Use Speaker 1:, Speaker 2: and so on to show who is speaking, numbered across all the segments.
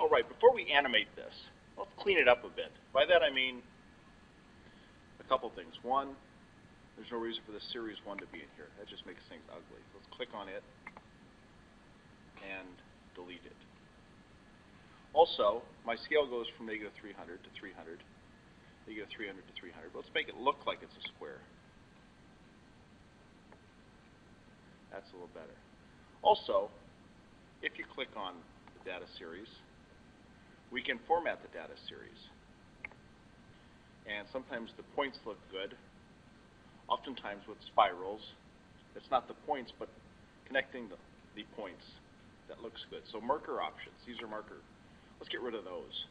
Speaker 1: All right, before we animate this, let's clean it up a bit. By that I mean a couple things. One, there's no reason for the series 1 to be in here. That just makes things ugly. Let's click on it and delete it. Also, my scale goes from -300 to 300, -300 to 300. Let's make it look like it's a square. That's a little better. Also, if you click on the data series, we can format the data series. And sometimes the points look good. Oftentimes with spirals, it's not the points, but connecting the points that looks good. So marker options, these are marker. Let's get rid of those.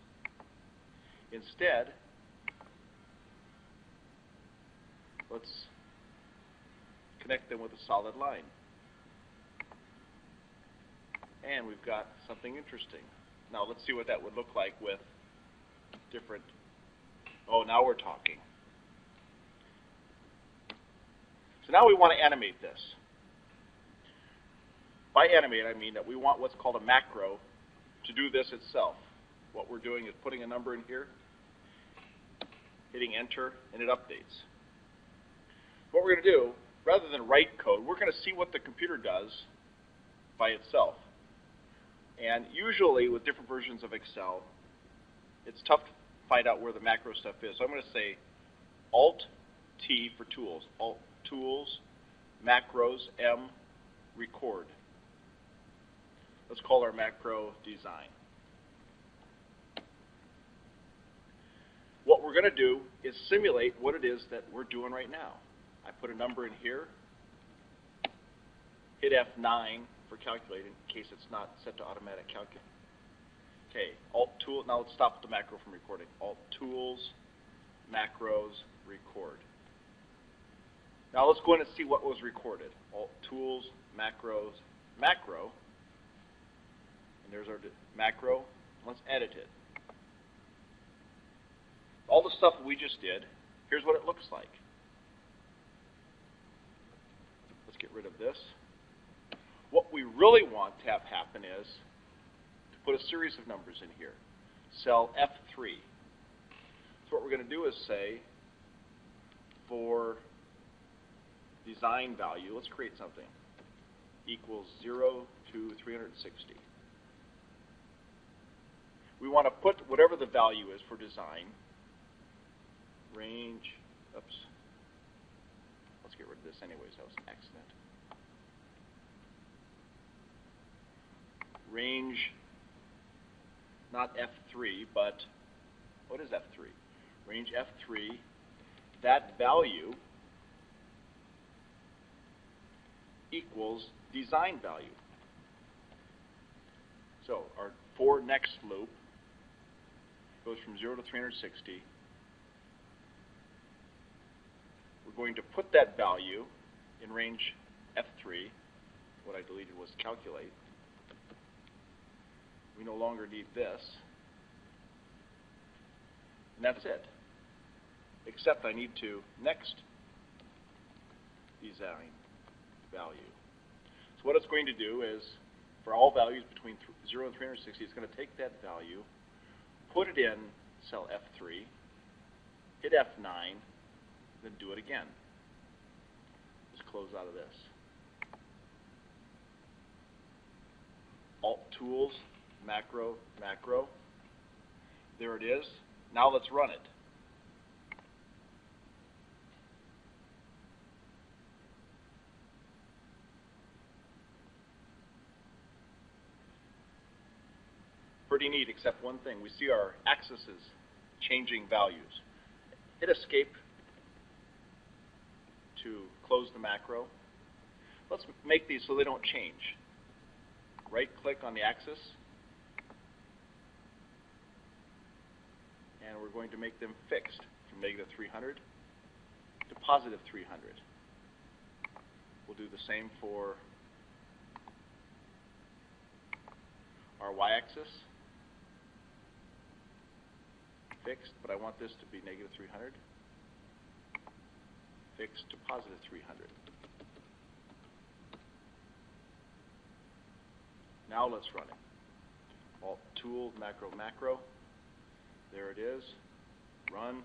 Speaker 1: Instead, let's connect them with a solid line. And we've got something interesting. Now let's see what that would look like with different, oh, now we're talking. So now we want to animate this. By animate, I mean that we want what's called a macro to do this itself. What we're doing is putting a number in here, hitting enter, and it updates. What we're going to do, rather than write code, we're going to see what the computer does by itself. And usually with different versions of Excel, it's tough to find out where the macro stuff is. So I'm going to say Alt-T for tools. Alt tools, macros, M, record. Let's call our macro design. What we're going to do is simulate what it is that we're doing right now. I put a number in here, hit F9 for calculate in case it's not set to automatic calculate. Okay, Alt tool, now let's stop the macro from recording. Alt tools, macros, record. Now let's go in and see what was recorded. Alt tools, macros, macro, and there's our macro. Let's edit it. All the stuff we just did, here's what it looks like. Let's get rid of this. What we really want to have happen is to put a series of numbers in here. Cell F3. So what we're going to do is say for design value, let's create something, equals 0 to 360. We want to put whatever the value is for design, range, oops, let's get rid of this anyways, that was an accident. Range, not F3, but what is F3? Range F3, that value equals design value. So our for next loop goes from 0 to 360. We're going to put that value in range F3. What I deleted was calculate. We no longer need this. And that's it. Except I need to next design value. So what it's going to do is, for all values between 0 and 360, it's going to take that value, put it in cell F3, hit F9, then do it again. Just close out of this. Alt tools, macro, macro. There it is. Now let's run it. Pretty neat, except one thing. We see our axes changing values. Hit escape to close the macro. Let's make these so they don't change. Right click on the axis, and we're going to make them fixed from -300 to +300. We'll do the same for our y-axis. Fixed, but I want this to be -300. Fixed to +300. Now let's run it. Alt tool, macro. There it is. Run.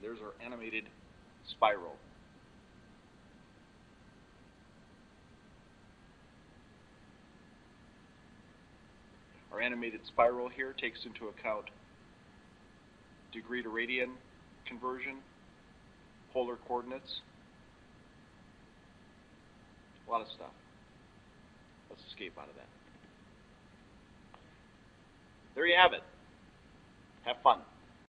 Speaker 1: There's our animated spiral. Our animated spiral here takes into account degree to radian conversion, polar coordinates, a lot of stuff. Let's escape out of that. There you have it. Have fun.